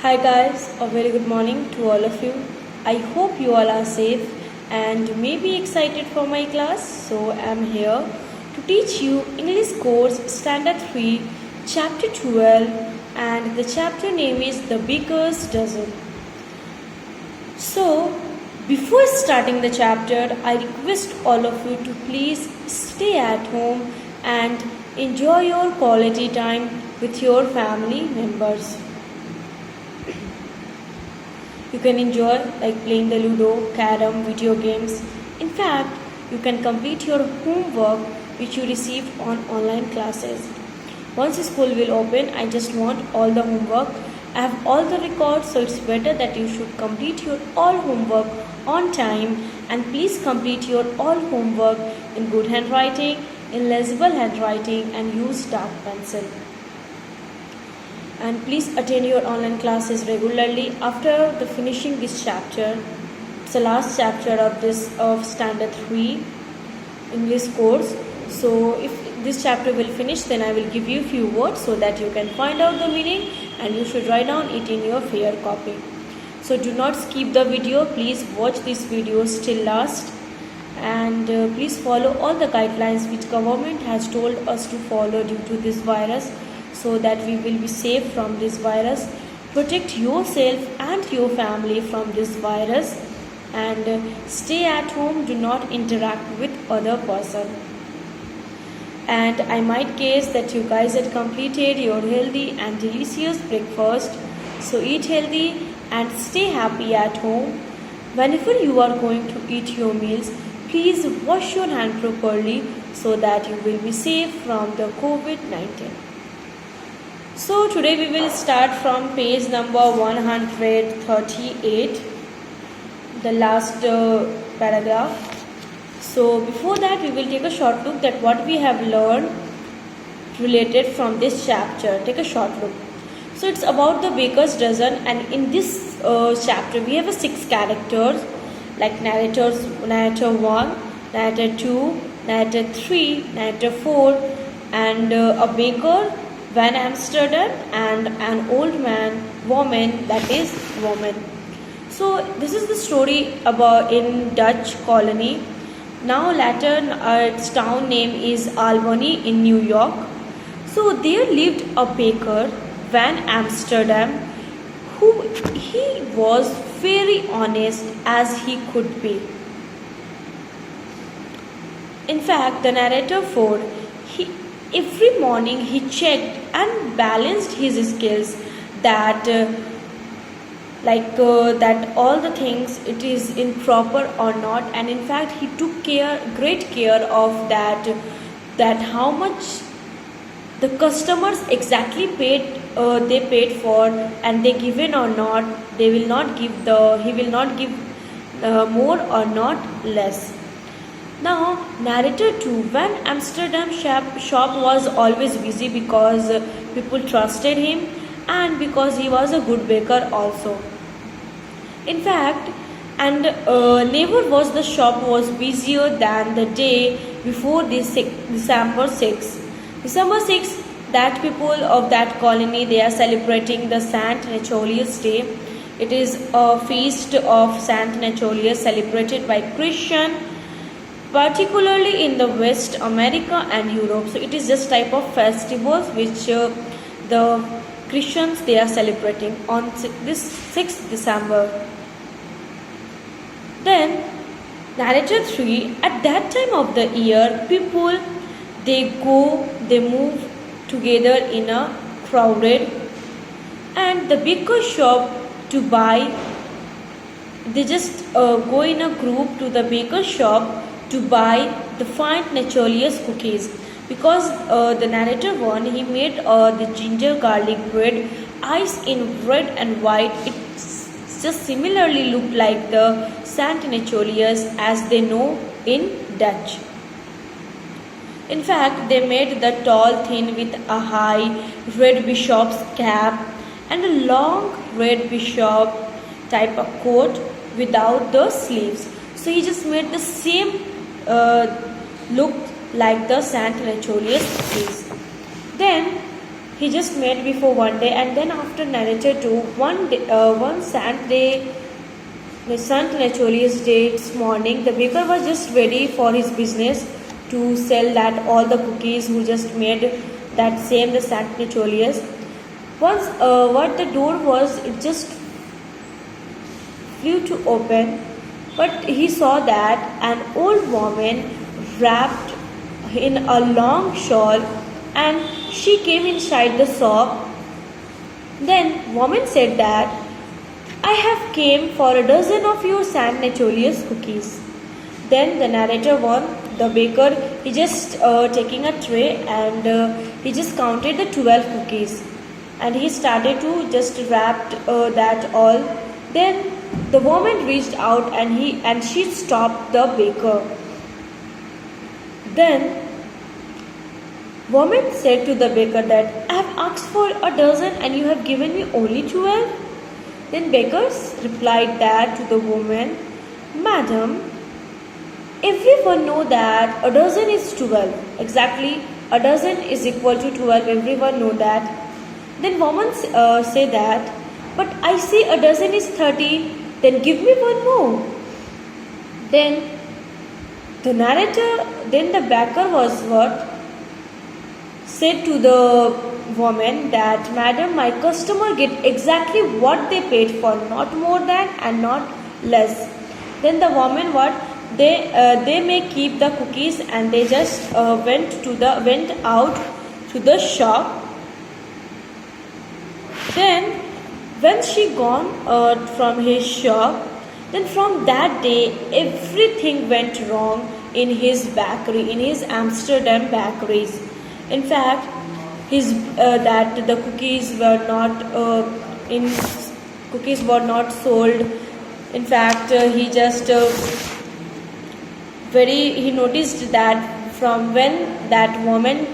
Hi guys, a very good morning to all of you. I hope you all are safe and may be excited for my class. So I'm here to teach you English course Standard 3 Chapter 12 and the chapter name is The Baker's Dozen. So before starting the chapter, I request all of you to please stay at home and enjoy your quality time with your family members. You can enjoy like playing the Ludo, Carom, video games. In fact, you can complete your homework which you received on online classes. Once school will open, I just want all the homework. I have all the records, so it's better that you should complete your all homework on time, and please complete your all homework in good handwriting, in legible handwriting, and use dark pencil. And please attend your online classes regularly after the finishing this chapter. It's the last chapter of this of standard 3 English course. So if this chapter will finish, then I will give you a few words so that you can find out the meaning and you should write down it in your fair copy. So do not skip the video. Please watch this video till last, and please follow all the guidelines which government has told us to follow due to this virus, so that we will be safe from this virus. Protect yourself and your family from this virus, and stay at home. Do not interact with other person. And I might guess that you guys had completed your healthy and delicious breakfast. So eat healthy and stay happy at home. Whenever you are going to eat your meals, please wash your hand properly so that you will be safe from the COVID-19. So today we will start from page number 138, the last paragraph. So before that we will take a short look at what we have learned related from this chapter. Take a short look. So it's about the Baker's Dozen, and in this chapter we have 6 characters like narrator 1, narrator 2, narrator 3, narrator 4, and a baker, Van Amsterdam, and an old woman, that is woman. So this is the story about in Dutch colony. Now later its town name is Albany in New York. So there lived a baker, Van Amsterdam, who he was very honest as he could be. In fact, the narrator 4, every morning he checked and balanced his skills, that that all the things it is in proper or not, and in fact he took great care of that how much the customers exactly paid they paid for, and they given or not, he will not give more or not less. Now, narrator 2, Van Amsterdam shop was always busy because people trusted him and because he was a good baker also. In fact, and never was the shop was busier than the day before this December 6. December 6, that people of that colony, they are celebrating the Saint Nicholas Day. It is a feast of Saint Nicholas celebrated by Christian, particularly in the West America and Europe. So it is just type of festivals which the Christians they are celebrating on this 6th December. Then narrator 3, at that time of the year, people they move together in a crowded, and the baker shop to buy, they just go in a group to the baker shop to buy the fine Nicholas cookies, because the narrator 1, he made the ginger garlic bread, ice in red and white. It just similarly looked like the Saint Nicholas as they know in Dutch. In fact, they made the tall thin with a high red bishop's cap and a long red bishop type of coat without the sleeves. So he just made the same look like the Saint Nicholas cookies. Then he just made before one day. And then after narrator 2, one Saturday, the Sant Nacholius Day's morning, the baker was just ready for his business to sell that all the cookies who just made that same the Sant Nacholius. Once what the door was, it just flew to open, but he saw that an old woman wrapped in a long shawl, and she came inside the shop. Then woman said that I have came for a dozen of your Sant Nacholius cookies. Then the narrator one, the baker, he just taking a tray, and he just counted the 12 cookies, and he started to just wrap that all. Then the woman reached out, and she stopped the baker. Then woman said to the baker that I have asked for a dozen and you have given me only 12. Then baker replied that to the woman, Madam, everyone know that a dozen is 12. Exactly, a dozen is equal to 12. Everyone know that. Then woman say that, but I see a dozen is 13. Then give me one more. Then the narrator, then the baker was what? Said to the woman that, Madam, my customer get exactly what they paid for, not more than and not less. Then the woman what? They may keep the cookies, and they just went out to the shop. Then when she gone from his shop, then from that day everything went wrong in his bakery, in his Amsterdam bakeries. In fact, his that the cookies were not sold. In fact, he just he noticed that from when that woman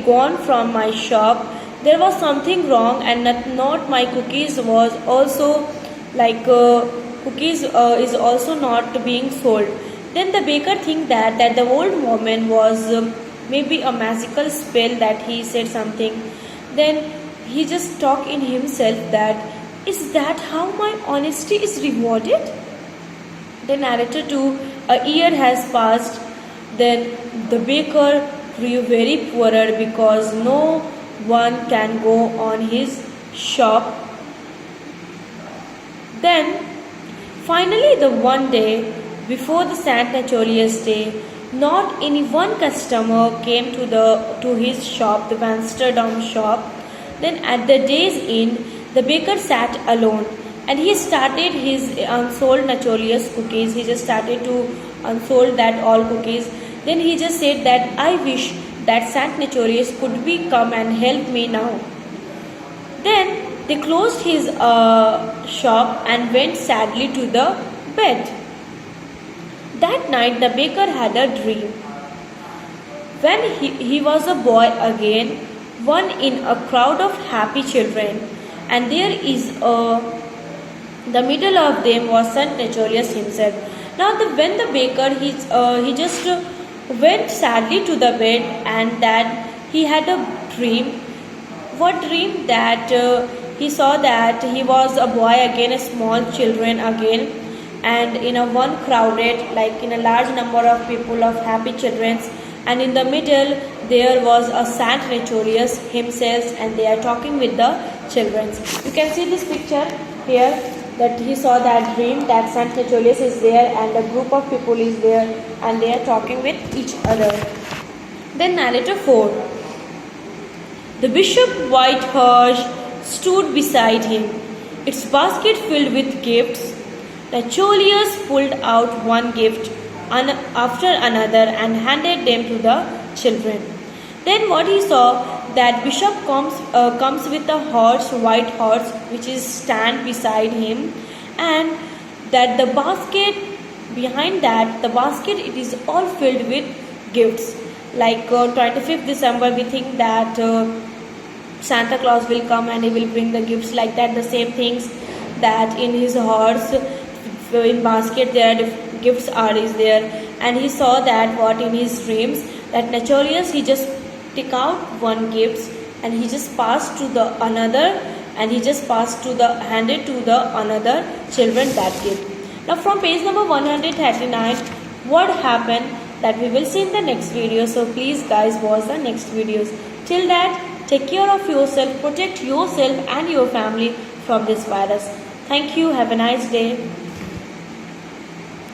gone from my shop, there was something wrong, and not my cookies was also like cookies is also not being sold. Then the baker think that the old woman was maybe a magical spell, that he said something. Then he just talked in himself that, is that how my honesty is rewarded? The narrator 2, a year has passed. Then the baker grew very poorer because no one can go on his shop. Then finally the one day before the Sant Nacholius Day, not any one customer came to his shop, the Amsterdam shop. Then at the day's end, the baker sat alone, and he started his unsold Nacholius cookies. He just started to unsold that all cookies. Then he just said that I wish that Sant Nacholius could be come and help me now. Then they closed his shop and went sadly to the bed. That night the baker had a dream. When he was a boy again, one in a crowd of happy children, and there is the middle of them was Sant Nacholius himself. Now when the baker he just went sadly to the bed, and that he had a dream. What dream? That he saw that he was a boy again, a small children again, and in a one crowded, like in a large number of people of happy children, and in the middle there was a Sant Nacholius himself, and they are talking with the children. You can see this picture here, that he saw that dream, that Sant Nacholius is there and a group of people is there, and they are talking with each other. Then narrator 4. The bishop white horse stood beside him, its basket filled with gifts. Nacholius pulled out one gift after another and handed them to the children. Then what he saw, that bishop comes with a horse, white horse, which is stand beside him, and that the basket behind that, the basket, it is all filled with gifts. Like 25th December, we think that Santa Claus will come and he will bring the gifts, like that. The same things, that in his horse, in basket there gifts is there, and he saw that what in his dreams, that Nacholius he just took out one gift and he just passed to the another, and he just passed to the handed to the another children that gift. Now from page number 139, what happened, that we will see in the next video. So please guys, watch the next videos. Till that, take care of yourself, protect yourself and your family from this virus. Thank you. Have a nice day.